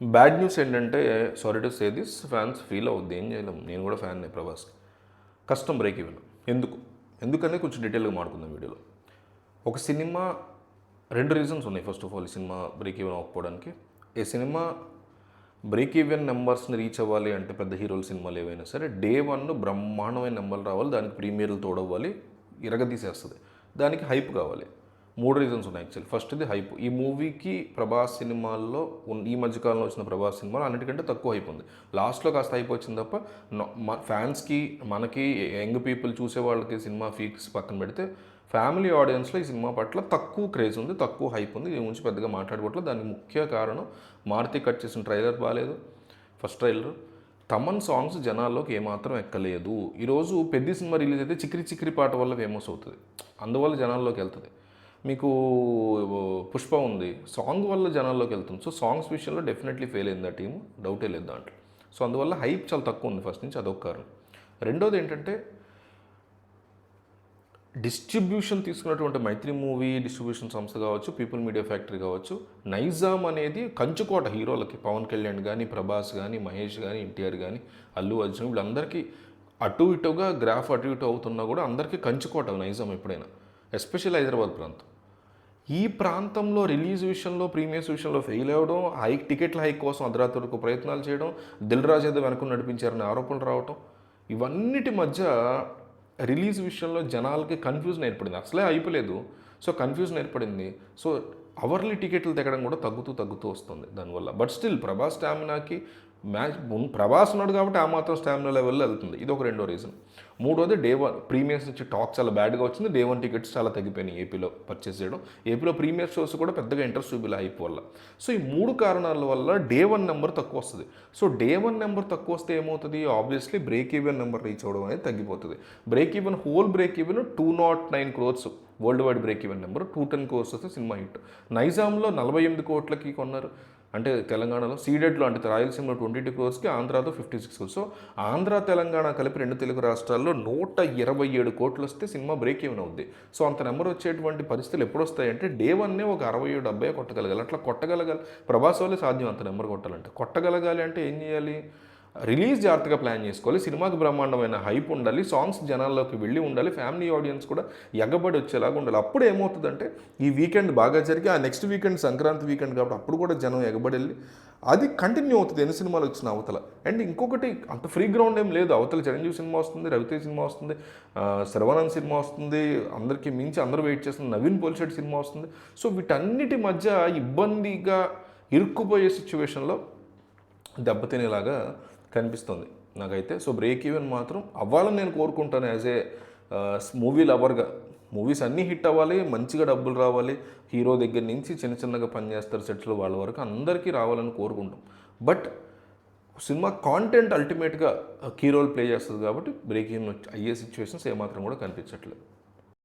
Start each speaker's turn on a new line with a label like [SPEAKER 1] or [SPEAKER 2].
[SPEAKER 1] Bad news ఏంటంటే, sorry to say this, fans feel అవుద్ది, ఏం చేయలేము. నేను కూడా ఫ్యాన్నే ప్రభాస్కి. కష్టం బ్రేక్ ఈవెన్. ఎందుకనే కొంచెం డీటెయిల్గా మాట్లాడుకుందాం వీడియోలో. ఒక సినిమా 2 రీజన్స్ ఉన్నాయి. ఫస్ట్ ఆఫ్ ఆల్ ఈ సినిమా బ్రేక్ ఈవెన్ అవ్వకపోవడానికి. ఈ సినిమా బ్రేక్ ఈవెన్ నెంబర్స్ని రీచ్ అవ్వాలి అంటే, పెద్ద హీరోల సినిమాలు ఏవైనా సరే, డే 1 బ్రహ్మాండమైన నెంబర్లు రావాలి, దానికి ప్రీమియర్లు తోడవ్వాలి, ఇరగదీసేస్తుంది. దానికి హైప్ కావాలి. 3 రీజన్స్ ఉన్నాయి యాక్చువల్లీ. ఫస్ట్ది హైప్. ఈ మూవీకి ప్రభాస్ సినిమాల్లో ఈ మధ్యకాలంలో వచ్చిన ప్రభాస్ సినిమాలు అన్నిటికంటే తక్కువ హైప్ ఉంది. లాస్ట్లో కాస్త హైప్ వచ్చింది తప్ప ఫ్యాన్స్కి, మనకి, యంగ్ పీపుల్ చూసే వాళ్ళకి సినిమా ఫీక్స్ పక్కన పెడితే, ఫ్యామిలీ ఆడియన్స్లో ఈ సినిమా పట్ల తక్కువ క్రేజ్ ఉంది, తక్కువ హైప్ ఉంది. దీని గురించి పెద్దగా మాట్లాడుకోవట్లేదు. దానికి ముఖ్య కారణం మారుతి కట్ చేసిన ట్రైలర్ బాగాలేదు. First trailer. తమన్ సాంగ్స్ జనాల్లోకి ఏమాత్రం ఎక్కలేదు. ఈరోజు పెద్ద సినిమా రిలీజ్ అయితే చిక్కిరి చిక్కిరి పాట వల్ల ఫేమస్ అవుతుంది, అందువల్ల జనాల్లోకి వెళ్తుంది. మీకు పుష్ప ఉంది, సాంగ్ వల్ల జనాల్లోకి వెళ్తుంది. సో సాంగ్స్ విషయంలో డెఫినెట్లీ ఫెయిల్ అయింది ఆ టీము, డౌటే లేదు దాంట్లో. సో అందువల్ల హైప్ చాలా తక్కువ ఉంది ఫస్ట్ నుంచి, అదొక కారణం. రెండోది ఏంటంటే, డిస్ట్రిబ్యూషన్ తీసుకున్నటువంటి మైత్రి మూవీ డిస్ట్రిబ్యూషన్ సంస్థ కావచ్చు, పీపుల్ మీడియా ఫ్యాక్టరీ కావచ్చు, నైజాం అనేది కంచుకోట హీరోలకి. పవన్ కళ్యాణ్ కానీ, ప్రభాస్ కానీ, మహేష్ కానీ, ఎన్టీఆర్ కానీ, అల్లు అర్జున్, వీళ్ళందరికీ అటు ఇటుగా గ్రాఫ్ అటు ఇటు అవుతున్నా కూడా అందరికీ కంచుకోట నైజాం ఎప్పుడైనా, ఎస్పెషల్ హైదరాబాద్ ప్రాంతం. ఈ ప్రాంతంలో రిలీజ్ విషయంలో, ప్రీమియర్స్ విషయంలో ఫెయిల్ అవ్వడం, టికెట్ల హైక్ కోసం అర్ధరాత్రి వరకు ప్రయత్నాలు చేయడం, దిల్ రాజు ఏదో వెనక నడిపించారని ఆరోపణలు రావటం, ఇవన్నిటి మధ్య రిలీజ్ విషయంలో జనాలకి కన్ఫ్యూజన్ ఏర్పడింది. అసలే అయిపోలేదు, సో కన్ఫ్యూజన్ ఏర్పడింది. సో అవర్లీ టికెట్లు తెగడం కూడా తగ్గుతూ వస్తుంది దానివల్ల. బట్ స్టిల్ ప్రభాస్ స్టామినాకి ప్రభాస్ ఉన్నాడు కాబట్టి ఆ మాత్రం స్టామినా లెవెల్లో వెళ్తుంది. ఇది ఒక రెండో రీజన్. మూడోది డే 1 ప్రీమియర్స్ నుంచి టాక్ చాలా బ్యాడ్గా వచ్చింది. డే 1 టికెట్స్ చాలా తగ్గిపోయినాయి ఏపీలో పర్చేస్ చేయడం. ఏపీలో ప్రీమియర్ షోస్ కూడా పెద్దగా ఇంట్రెస్ట్ చూపిలే హైప్ వల్ల. సో ఈ 3 కారణాల వల్ల డే 1 నెంబర్ తక్కువ వస్తుంది. సో డే 1 నెంబర్ తక్కువ వస్తే ఏమవుతుంది, obviously break even number reach అవ్వడం అనేది తగ్గిపోతుంది. Break even, whole break even 209 crores world wide break even number. 210 crores వస్తే సినిమా హిట్. నైజాంలో 48 కోట్లకి కొన్నారు, అంటే తెలంగాణలో. సీడెడ్లో అంటే రాయలసీమలో 22 crores, ఆంధ్రాతో 56 crores. So Andhra Telangana కలిపి 2 తెలుగు రాష్ట్రాల్లో 127 కోట్లు వస్తే సినిమా బ్రేక్ ఈవెన్ అవుద్ది. సో అంత నెంబర్ వచ్చేటువంటి పరిస్థితులు ఎప్పుడు వస్తాయంటే, డే 1 ఒక 67-70 కొట్టగలగాలి. అట్లా కొట్టగలగాలి. ప్రభాస్ వల్లే సాధ్యం అంత నెంబర్ కొట్టాలంటే. కొట్టగలగాలి అంటే ఏం చేయాలి, రిలీజ్ జాగ్రత్తగా ప్లాన్ చేసుకోవాలి, సినిమాకి బ్రహ్మాండమైన హైప్ ఉండాలి, సాంగ్స్ జనాల్లోకి వెళ్ళి ఉండాలి, ఫ్యామిలీ ఆడియన్స్ కూడా ఎగబడి వచ్చేలాగా ఉండాలి. అప్పుడు ఏమవుతుందంటే, ఈ వీకెండ్ బాగా జరిగి ఆ నెక్స్ట్ వీకెండ్ సంక్రాంతి వీకెండ్ కాబట్టి అప్పుడు కూడా జనం ఎగబడి వెళ్ళి అది కంటిన్యూ అవుతుంది ఎన్ని సినిమాలు వచ్చిన అవతల. అండ్ ఇంకొకటి, అంత ఫ్రీ గ్రౌండ్ ఏం లేదు. అవతల చిరంజీవి సినిమా వస్తుంది, రవితేజ్ సినిమా వస్తుంది, శర్వానంద్ సినిమా వస్తుంది, అందరికీ మించి అందరూ వెయిట్ చేస్తుంది, నవీన్ పోలిశెట్టి సినిమా వస్తుంది. సో వీటన్నిటి మధ్య ఇబ్బందిగా ఇరుక్కుపోయే సిచ్యువేషన్లో దెబ్బతినేలాగా కనిపిస్తుంది నాకైతే. సో బ్రేక్ ఈవెన్ మాత్రం అవ్వాలని నేను కోరుకుంటాను యాజ్ ఏ మూవీ లవర్గా. మూవీస్ అన్నీ హిట్ అవ్వాలి, మంచిగా డబ్బులు రావాలి, హీరో దగ్గర నుంచి చిన్నగా పనిచేస్తారు సెట్స్లో వాళ్ళ వరకు అందరికీ రావాలని కోరుకుంటాం. బట్ సినిమా కాంటెంట్ అల్టిమేట్గా కీ రోల్ ప్లే చేస్తుంది కాబట్టి బ్రేక్ ఈవెన్ అయ్యే సిచ్యువేషన్స్ ఏమాత్రం కూడా కనిపించట్లేదు.